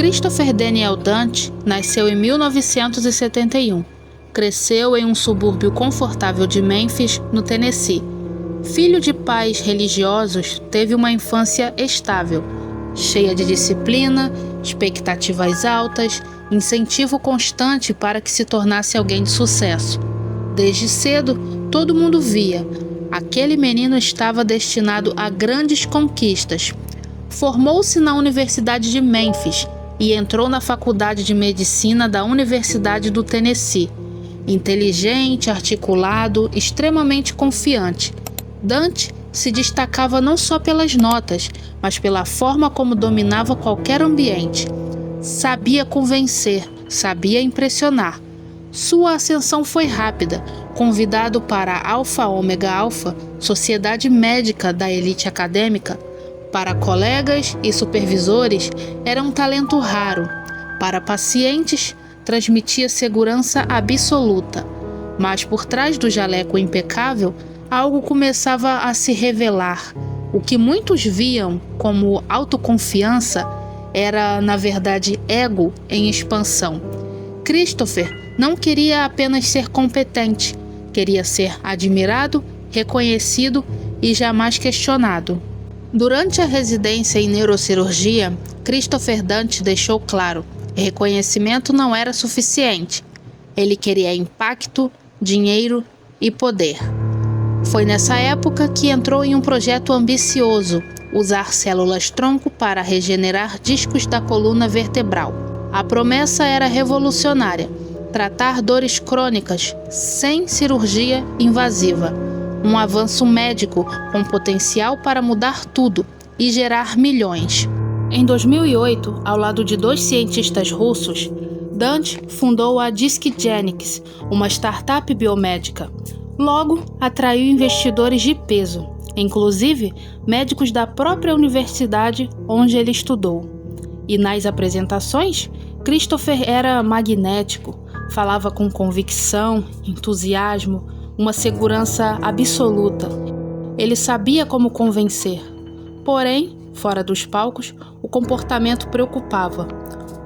Christopher Daniel Dante nasceu em 1971. Cresceu em um subúrbio confortável de Memphis, no Tennessee. Filho de pais religiosos, teve uma infância estável, cheia de disciplina, expectativas altas, incentivo constante para que se tornasse alguém de sucesso. Desde cedo, todo mundo via. Aquele menino estava destinado a grandes conquistas. Formou-se na Universidade de Memphis e entrou na Faculdade de Medicina da Universidade do Tennessee. Inteligente, articulado, extremamente confiante, Dante se destacava não só pelas notas, mas pela forma como dominava qualquer ambiente. Sabia convencer, sabia impressionar. Sua ascensão foi rápida. Convidado para a Alpha Omega Alpha, sociedade médica da elite acadêmica, para colegas e supervisores, era um talento raro. Para pacientes, transmitia segurança absoluta. Mas por trás do jaleco impecável, algo começava a se revelar. O que muitos viam como autoconfiança era, na verdade, ego em expansão. Christopher não queria apenas ser competente, queria ser admirado, reconhecido e jamais questionado. Durante a residência em neurocirurgia, Christopher Dante deixou claro: reconhecimento não era suficiente. Ele queria impacto, dinheiro e poder. Foi nessa época que entrou em um projeto ambicioso: usar células-tronco para regenerar discos da coluna vertebral. A promessa era revolucionária: tratar dores crônicas sem cirurgia invasiva. Um avanço médico com potencial para mudar tudo e gerar milhões. Em 2008, ao lado de 2 cientistas russos, Dante fundou a DiscGenics, uma startup biomédica. Logo, atraiu investidores de peso, inclusive médicos da própria universidade onde ele estudou. E nas apresentações, Christopher era magnético, falava com convicção, entusiasmo, uma segurança absoluta. Ele sabia como convencer. Porém, fora dos palcos, o comportamento preocupava.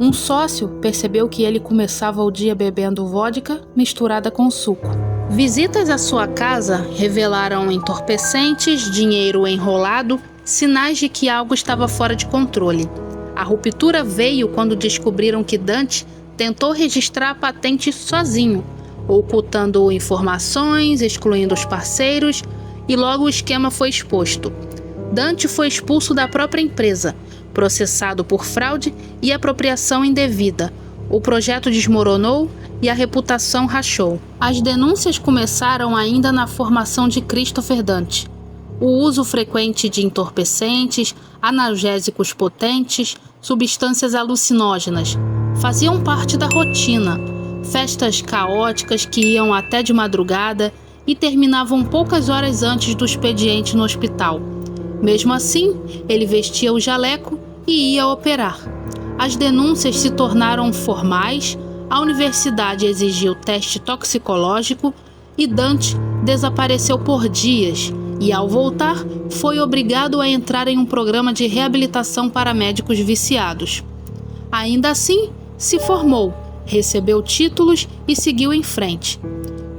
Um sócio percebeu que ele começava o dia bebendo vodka misturada com suco. Visitas à sua casa revelaram entorpecentes, dinheiro enrolado, sinais de que algo estava fora de controle. A ruptura veio quando descobriram que Dante tentou registrar a patente sozinho, ocultando informações, excluindo os parceiros, e logo o esquema foi exposto. Dante foi expulso da própria empresa, processado por fraude e apropriação indevida. O projeto desmoronou e a reputação rachou. As denúncias começaram ainda na formação de Christopher Dante. O uso frequente de entorpecentes, analgésicos potentes, substâncias alucinógenas faziam parte da rotina. Festas caóticas que iam até de madrugada e terminavam poucas horas antes do expediente no hospital. Mesmo assim, ele vestia o jaleco e ia operar. As denúncias se tornaram formais, a universidade exigiu teste toxicológico e Dante desapareceu por dias e, ao voltar, foi obrigado a entrar em um programa de reabilitação para médicos viciados. Ainda assim, se formou, recebeu títulos e seguiu em frente.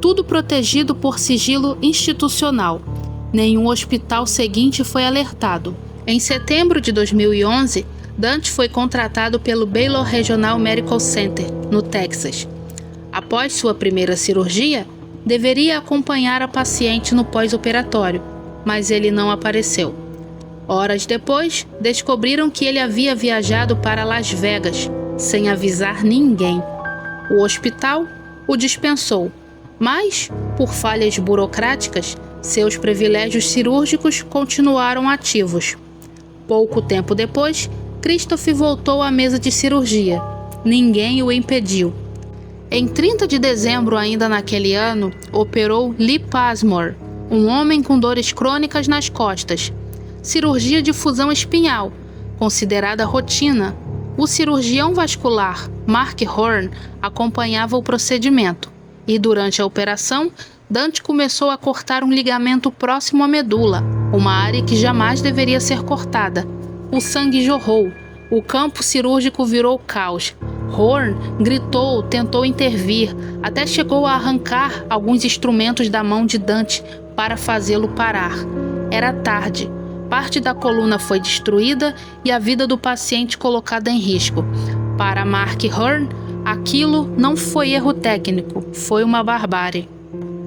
Tudo protegido por sigilo institucional. Nenhum hospital seguinte foi alertado. Em setembro de 2011, Dante foi contratado pelo Baylor Regional Medical Center, no Texas. Após sua primeira cirurgia, deveria acompanhar a paciente no pós-operatório, mas ele não apareceu. Horas depois, descobriram que ele havia viajado para Las Vegas, sem avisar ninguém. O hospital o dispensou, mas, por falhas burocráticas, seus privilégios cirúrgicos continuaram ativos. Pouco tempo depois, Christopher voltou à mesa de cirurgia. Ninguém o impediu. Em 30 de dezembro ainda naquele ano, operou Lee Passmore, um homem com dores crônicas nas costas. Cirurgia de fusão espinhal, considerada rotina. O cirurgião vascular, Mark Horn, acompanhava o procedimento. E durante a operação, Dante começou a cortar um ligamento próximo à medula, uma área que jamais deveria ser cortada. O sangue jorrou. O campo cirúrgico virou caos. Horn gritou, tentou intervir, até chegou a arrancar alguns instrumentos da mão de Dante para fazê-lo parar. Era tarde. Parte da coluna foi destruída e a vida do paciente colocada em risco. Para Mark Horn, aquilo não foi erro técnico, foi uma barbárie.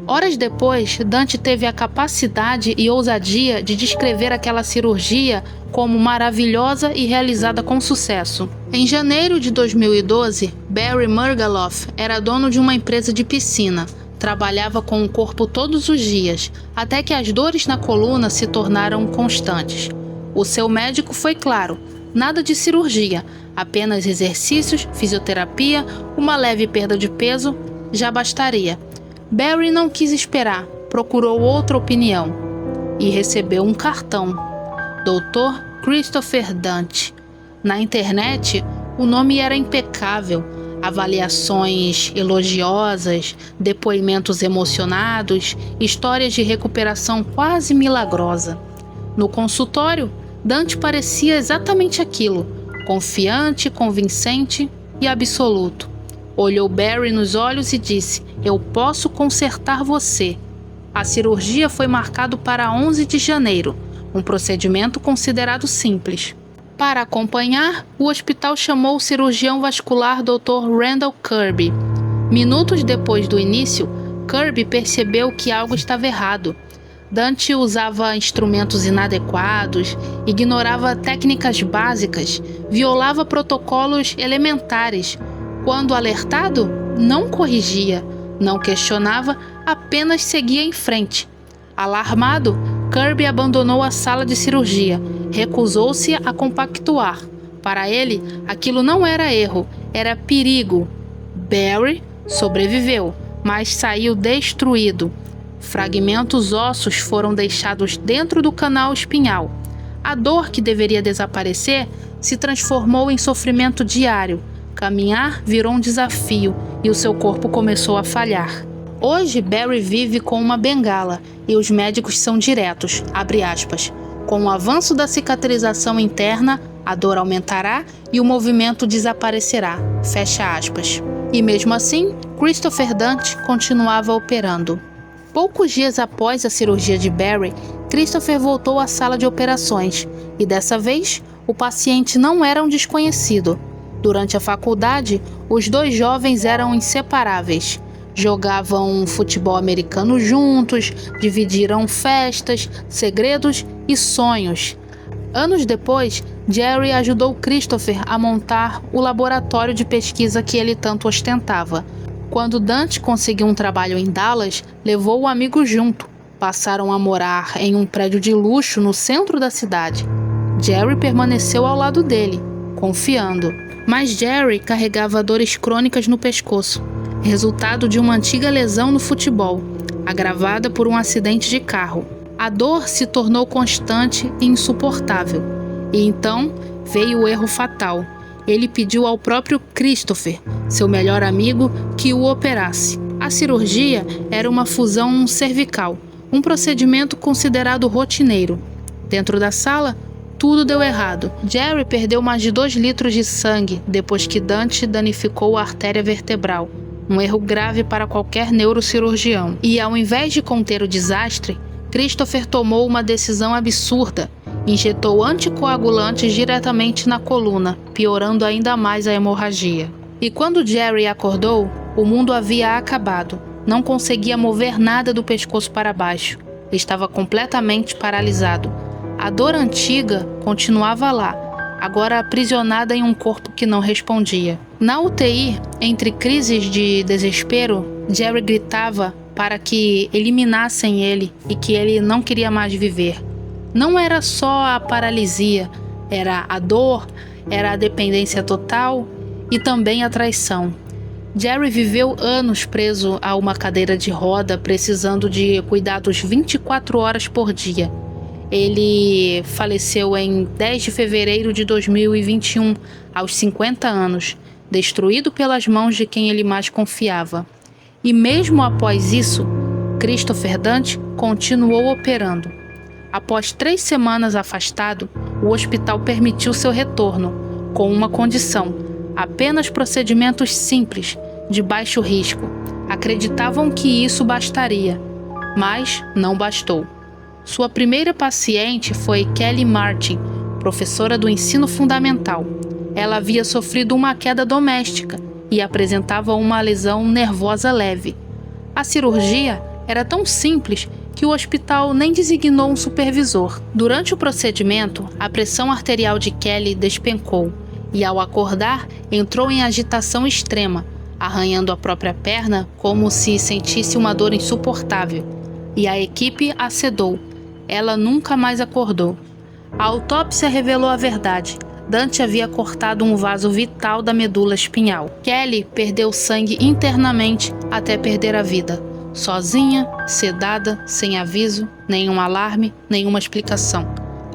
Horas depois, Dante teve a capacidade e ousadia de descrever aquela cirurgia como maravilhosa e realizada com sucesso. Em janeiro de 2012, Barry Margaloff era dono de uma empresa de piscina. Trabalhava com o corpo todos os dias, até que as dores na coluna se tornaram constantes. O seu médico foi claro: nada de cirurgia, apenas exercícios, fisioterapia, uma leve perda de peso, já bastaria. Barry não quis esperar, procurou outra opinião e recebeu um cartão. Dr. Christopher Dante. Na internet, o nome era impecável. Avaliações elogiosas, depoimentos emocionados, histórias de recuperação quase milagrosa. No consultório, Dante parecia exatamente aquilo, confiante, convincente e absoluto. Olhou Barry nos olhos e disse: "Eu posso consertar você." A cirurgia foi marcada para 11 de janeiro, um procedimento considerado simples. Para acompanhar, o hospital chamou o cirurgião vascular Dr. Randall Kirby. Minutos depois do início, Kirby percebeu que algo estava errado. Dante usava instrumentos inadequados, ignorava técnicas básicas, violava protocolos elementares. Quando alertado, não corrigia, não questionava, apenas seguia em frente. Alarmado, Kirby abandonou a sala de cirurgia, recusou-se a compactuar. Para ele, aquilo não era erro, era perigo. Barry sobreviveu, mas saiu destruído. Fragmentos ósseos foram deixados dentro do canal espinhal. A dor que deveria desaparecer se transformou em sofrimento diário. Caminhar virou um desafio e o seu corpo começou a falhar. Hoje, Barry vive com uma bengala e os médicos são diretos, abre aspas. Com o avanço da cicatrização interna, a dor aumentará e o movimento desaparecerá, fecha aspas. E mesmo assim, Christopher Dante continuava operando. Poucos dias após a cirurgia de Barry, Christopher voltou à sala de operações e dessa vez, o paciente não era um desconhecido. Durante a faculdade, os dois jovens eram inseparáveis. Jogavam futebol americano juntos, dividiram festas, segredos e sonhos. Anos depois, Jerry ajudou Christopher a montar o laboratório de pesquisa que ele tanto ostentava. Quando Dante conseguiu um trabalho em Dallas, levou o amigo junto. Passaram a morar em um prédio de luxo no centro da cidade. Jerry permaneceu ao lado dele, confiando. Mas Jerry carregava dores crônicas no pescoço, resultado de uma antiga lesão no futebol, agravada por um acidente de carro. A dor se tornou constante e insuportável. E então veio o erro fatal. Ele pediu ao próprio Christopher, seu melhor amigo, que o operasse. A cirurgia era uma fusão cervical, um procedimento considerado rotineiro. Dentro da sala, tudo deu errado. Jerry perdeu mais de 2 litros de sangue depois que Dante danificou a artéria vertebral, um erro grave para qualquer neurocirurgião. E ao invés de conter o desastre, Christopher tomou uma decisão absurda. Injetou anticoagulantes diretamente na coluna, piorando ainda mais a hemorragia. E quando Jerry acordou, o mundo havia acabado. Não conseguia mover nada do pescoço para baixo. Estava completamente paralisado. A dor antiga continuava lá, agora aprisionada em um corpo que não respondia. Na UTI, entre crises de desespero, Jerry gritava para que eliminassem ele e que ele não queria mais viver. Não era só a paralisia, era a dor, era a dependência total e também a traição. Jerry viveu anos preso a uma cadeira de roda, precisando de cuidados 24 horas por dia. Ele faleceu em 10 de fevereiro de 2021, aos 50 anos, destruído pelas mãos de quem ele mais confiava. E mesmo após isso, Christopher Dante continuou operando. Após 3 semanas afastado, o hospital permitiu seu retorno. com uma condição: apenas procedimentos simples, de baixo risco. Acreditavam que isso bastaria, mas não bastou. Sua primeira paciente foi Kelly Martin, professora do ensino fundamental. Ela havia sofrido uma queda doméstica e apresentava uma lesão nervosa leve. A cirurgia era tão simples que o hospital nem designou um supervisor. Durante o procedimento, a pressão arterial de Kelly despencou e, ao acordar, entrou em agitação extrema, arranhando a própria perna como se sentisse uma dor insuportável. E a equipe a sedou. Ela nunca mais acordou. A autópsia revelou a verdade. Dante havia cortado um vaso vital da medula espinhal. Kelly perdeu sangue internamente até perder a vida. Sozinha, sedada, sem aviso, nenhum alarme, nenhuma explicação.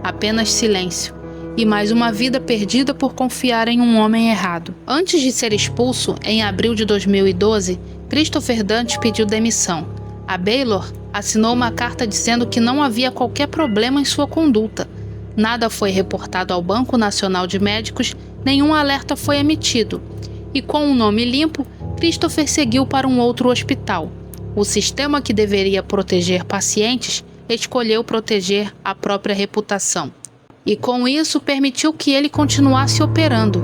Apenas silêncio. E mais uma vida perdida por confiar em um homem errado. Antes de ser expulso, em abril de 2012, Christopher Dante pediu demissão. A Baylor assinou uma carta dizendo que não havia qualquer problema em sua conduta. Nada foi reportado ao Banco Nacional de Médicos, nenhum alerta foi emitido. E com um nome limpo, Christopher seguiu para um outro hospital. O sistema que deveria proteger pacientes escolheu proteger a própria reputação. E com isso permitiu que ele continuasse operando.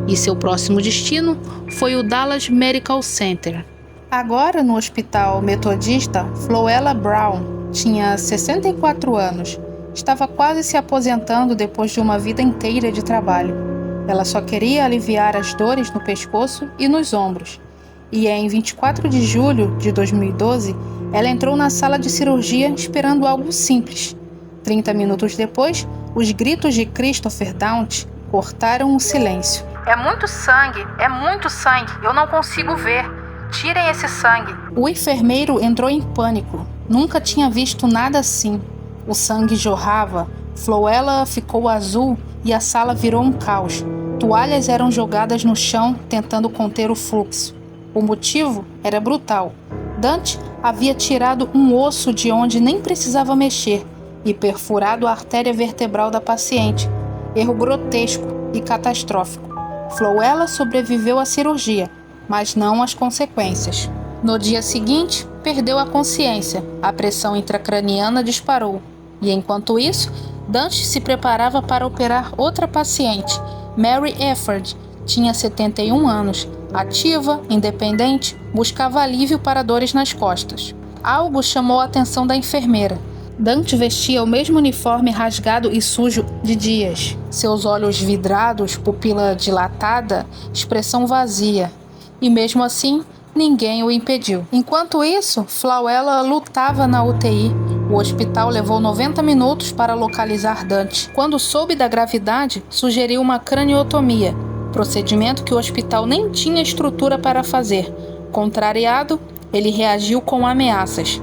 E seu próximo destino foi o Dallas Medical Center. Agora no hospital metodista, Floella Brown tinha 64 anos. Estava quase se aposentando depois de uma vida inteira de trabalho. Ela só queria aliviar as dores no pescoço e nos ombros. E em 24 de julho de 2012, ela entrou na sala de cirurgia esperando algo simples. 30 minutos depois, os gritos de Christopher Dante cortaram o silêncio. É muito sangue, eu não consigo ver. Tirem esse sangue. O enfermeiro entrou em pânico. Nunca tinha visto nada assim. O sangue jorrava, Floella ficou azul e a sala virou um caos. Toalhas eram jogadas no chão, tentando conter o fluxo. O motivo era brutal. Dante havia tirado um osso de onde nem precisava mexer e perfurado a artéria vertebral da paciente. Erro grotesco e catastrófico. Floella sobreviveu à cirurgia, mas não às consequências. No dia seguinte, perdeu a consciência. A pressão intracraniana disparou. E enquanto isso, Dante se preparava para operar outra paciente. Mary Efford tinha 71 anos. Ativa, independente, buscava alívio para dores nas costas. Algo chamou a atenção da enfermeira. Dante vestia o mesmo uniforme rasgado e sujo de dias. Seus olhos vidrados, pupila dilatada, expressão vazia. E mesmo assim, ninguém o impediu. Enquanto isso, Floella lutava na UTI. O hospital levou 90 minutos para localizar Dante. Quando soube da gravidade, sugeriu uma craniotomia, procedimento que o hospital nem tinha estrutura para fazer. Contrariado, ele reagiu com ameaças.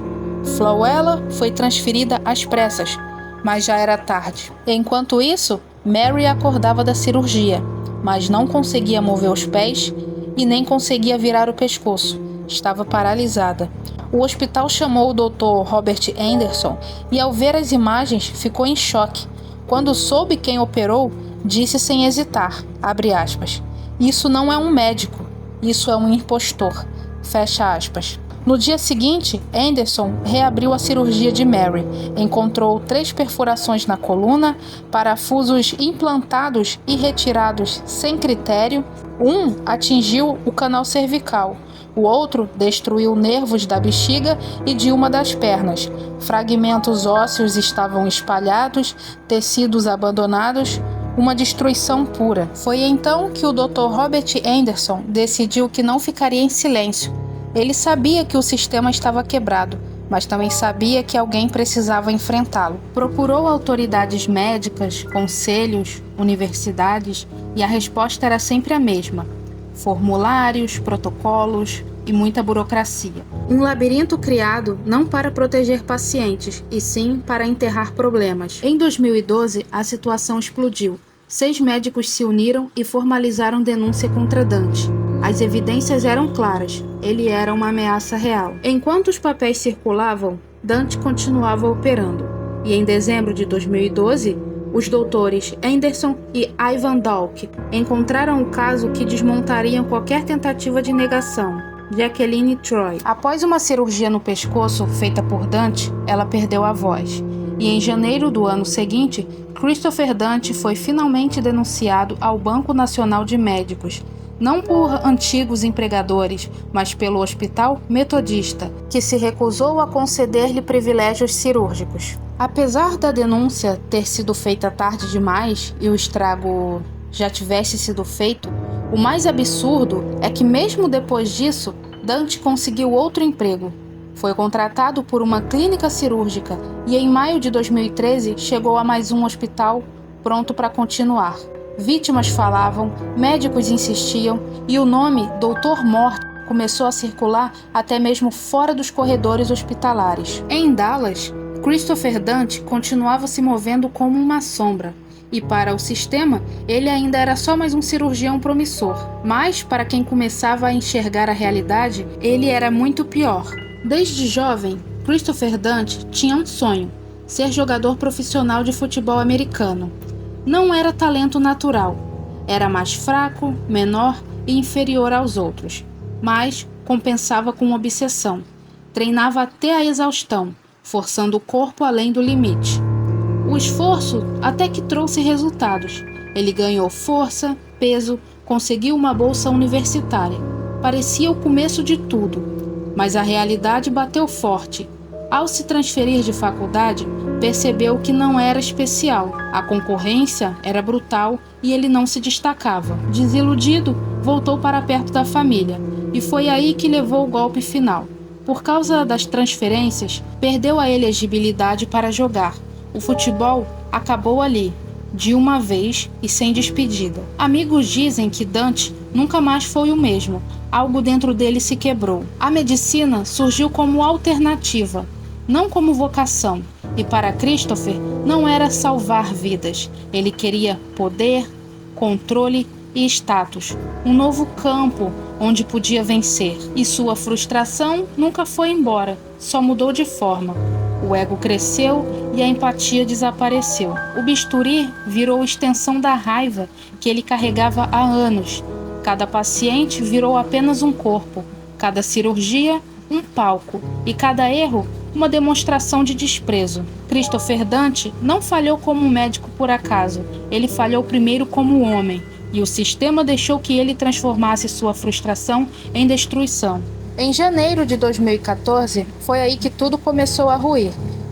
Floella foi transferida às pressas, mas já era tarde. Enquanto isso, Mary acordava da cirurgia, mas não conseguia mover os pés e nem conseguia virar o pescoço. Estava paralisada. O hospital chamou o Dr. Robert Anderson e, ao ver as imagens, ficou em choque. Quando soube quem operou, disse sem hesitar, abre aspas, "Isso não é um médico, isso é um impostor", fecha aspas. No dia seguinte, Anderson reabriu a cirurgia de Mary. Encontrou 3 perfurações na coluna, parafusos implantados e retirados sem critério. Um atingiu o canal cervical. O outro destruiu nervos da bexiga e de uma das pernas. Fragmentos ósseos estavam espalhados, tecidos abandonados, uma destruição pura. Foi então que o Dr. Robert Anderson decidiu que não ficaria em silêncio. Ele sabia que o sistema estava quebrado, mas também sabia que alguém precisava enfrentá-lo. Procurou autoridades médicas, conselhos, universidades, e a resposta era sempre a mesma: formulários, protocolos e muita burocracia. Um labirinto criado não para proteger pacientes, e sim para enterrar problemas. Em 2012, a situação explodiu. 6 médicos se uniram e formalizaram denúncia contra Dante. As evidências eram claras, ele era uma ameaça real. Enquanto os papéis circulavam, Dante continuava operando. E em dezembro de 2012, Os doutores Anderson e Ivan Dalk encontraram o caso que desmontariam qualquer tentativa de negação. Jacqueline Troy. Após uma cirurgia no pescoço feita por Dante, ela perdeu a voz. E em janeiro do ano seguinte, Christopher Dante foi finalmente denunciado ao Banco Nacional de Médicos, não por antigos empregadores, mas pelo Hospital Metodista, que se recusou a conceder-lhe privilégios cirúrgicos. Apesar da denúncia ter sido feita tarde demais e o estrago já tivesse sido feito, o mais absurdo é que mesmo depois disso, Dante conseguiu outro emprego. Foi contratado por uma clínica cirúrgica e em maio de 2013 chegou a mais um hospital pronto para continuar. Vítimas falavam, médicos insistiam e o nome Doutor Morte começou a circular até mesmo fora dos corredores hospitalares. Em Dallas, Christopher Dante continuava se movendo como uma sombra. E para o sistema, ele ainda era só mais um cirurgião promissor. Mas, para quem começava a enxergar a realidade, ele era muito pior. Desde jovem, Christopher Dante tinha um sonho: ser jogador profissional de futebol americano. Não era talento natural. Era mais fraco, menor e inferior aos outros. Mas compensava com obsessão. Treinava até a exaustão, forçando o corpo além do limite. O esforço até que trouxe resultados. Ele ganhou força, peso, conseguiu uma bolsa universitária. Parecia o começo de tudo, mas a realidade bateu forte. Ao se transferir de faculdade, percebeu que não era especial. A concorrência era brutal e ele não se destacava. Desiludido, voltou para perto da família, e foi aí que levou o golpe final. Por causa das transferências, perdeu a elegibilidade para jogar. O futebol acabou ali, de uma vez e sem despedida. Amigos dizem que Dante nunca mais foi o mesmo. Algo dentro dele se quebrou. A medicina surgiu como alternativa, não como vocação. E para Christopher não era salvar vidas. Ele queria poder, controle e status. Um novo campo onde podia vencer. E sua frustração nunca foi embora, só mudou de forma. O ego cresceu e a empatia desapareceu. O bisturi virou extensão da raiva que ele carregava há anos. Cada paciente virou apenas um corpo, cada cirurgia um palco e cada erro uma demonstração de desprezo. Christopher Dante não falhou como médico por acaso, ele falhou primeiro como homem, e o sistema deixou que ele transformasse sua frustração em destruição. Em janeiro de 2014, foi aí que tudo começou a ruir.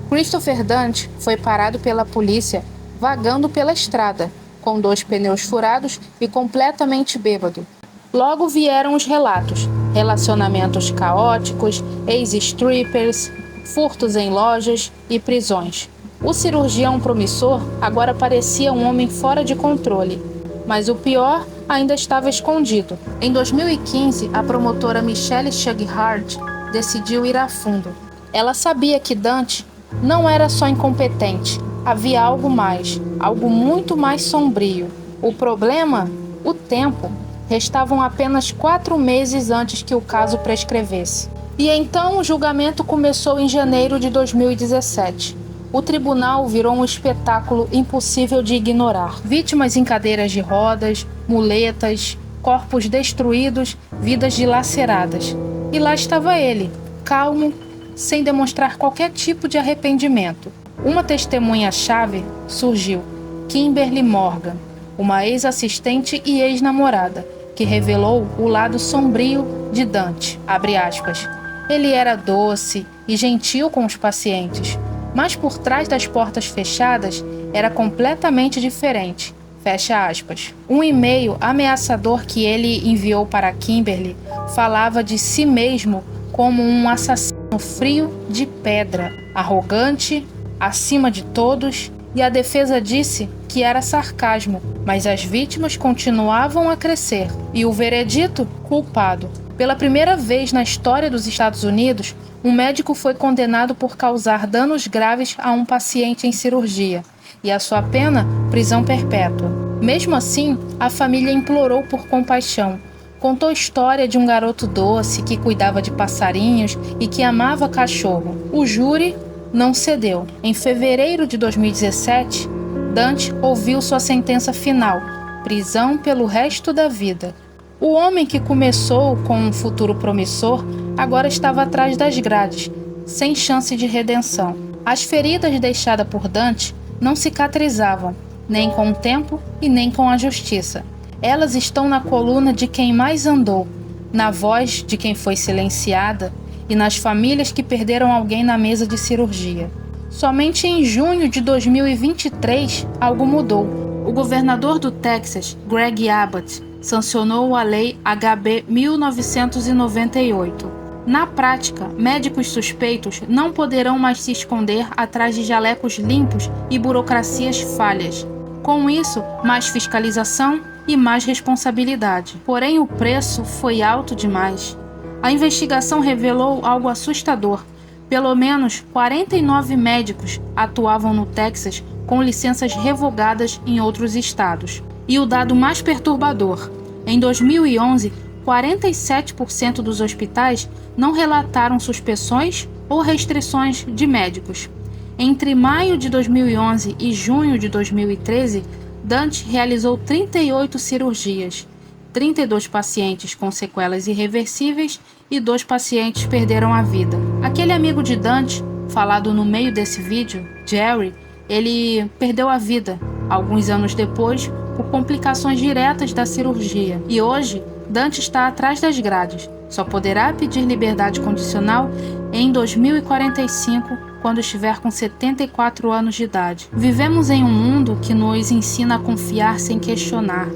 Christopher Dante foi parado pela polícia vagando pela estrada, com 2 pneus furados e completamente bêbado. Logo vieram os relatos: relacionamentos caóticos, ex-strippers, furtos em lojas e prisões. O cirurgião promissor agora parecia um homem fora de controle. Mas o pior ainda estava escondido. Em 2015, a promotora Michelle Shughart decidiu ir a fundo. Ela sabia que Dante não era só incompetente, havia algo mais, algo muito mais sombrio. O problema? O tempo. Restavam apenas 4 meses antes que o caso prescrevesse. E então o julgamento começou em janeiro de 2017. O tribunal virou um espetáculo impossível de ignorar. Vítimas em cadeiras de rodas, muletas, corpos destruídos, vidas dilaceradas. E lá estava ele, calmo, sem demonstrar qualquer tipo de arrependimento. Uma testemunha-chave surgiu, Kimberly Morgan, uma ex-assistente e ex-namorada, que revelou o lado sombrio de Dante. Abre aspas. Ele era doce e gentil com os pacientes, mas por trás das portas fechadas era completamente diferente. Fecha aspas. Um e-mail ameaçador que ele enviou para Kimberly falava de si mesmo como um assassino frio de pedra, arrogante, acima de todos, e a defesa disse que era sarcasmo, mas as vítimas continuavam a crescer. E o veredito? Culpado. Pela primeira vez na história dos Estados Unidos, um médico foi condenado por causar danos graves a um paciente em cirurgia, e a sua pena, prisão perpétua. Mesmo assim, a família implorou por compaixão. Contou a história de um garoto doce que cuidava de passarinhos e que amava cachorro. O júri não cedeu. Em fevereiro de 2017, Dante ouviu sua sentença final: prisão pelo resto da vida. O homem que começou com um futuro promissor agora estava atrás das grades, sem chance de redenção. As feridas deixadas por Dante não cicatrizavam, nem com o tempo e nem com a justiça. Elas estão na coluna de quem mais andou, na voz de quem foi silenciada e nas famílias que perderam alguém na mesa de cirurgia. Somente em junho de 2023 algo mudou. O governador do Texas, Greg Abbott, sancionou a Lei HB 1998. Na prática, médicos suspeitos não poderão mais se esconder atrás de jalecos limpos e burocracias falhas. Com isso, mais fiscalização e mais responsabilidade. Porém, o preço foi alto demais. A investigação revelou algo assustador. Pelo menos 49 médicos atuavam no Texas com licenças revogadas em outros estados. E o dado mais perturbador: em 2011, 47% dos hospitais não relataram suspeições ou restrições de médicos. Entre maio de 2011 e junho de 2013, Dante realizou 38 cirurgias. 32 pacientes com sequelas irreversíveis e 2 pacientes perderam a vida. Aquele amigo de Dante, falado no meio desse vídeo, Jerry, ele perdeu a vida alguns anos depois por complicações diretas da cirurgia. E hoje, Dante está atrás das grades. Só poderá pedir liberdade condicional em 2045, quando estiver com 74 anos de idade. Vivemos em um mundo que nos ensina a confiar sem questionar.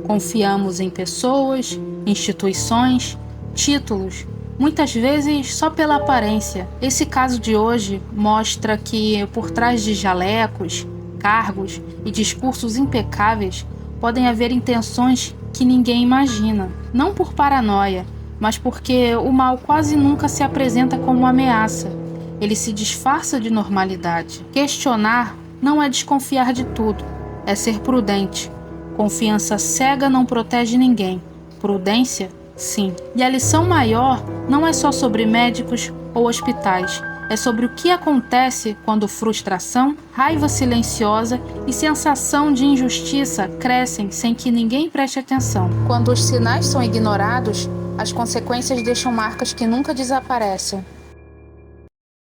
Confiamos em pessoas, instituições, títulos, muitas vezes só pela aparência. Esse caso de hoje mostra que por trás de jalecos, cargos e discursos impecáveis podem haver intenções que ninguém imagina. Não por paranoia, mas porque o mal quase nunca se apresenta como uma ameaça. Ele se disfarça de normalidade. Questionar não é desconfiar de tudo, é ser prudente. Confiança cega não protege ninguém. Prudência, sim. E a lição maior não é só sobre médicos ou hospitais. É sobre o que acontece quando frustração, raiva silenciosa e sensação de injustiça crescem sem que ninguém preste atenção. Quando os sinais são ignorados, as consequências deixam marcas que nunca desaparecem.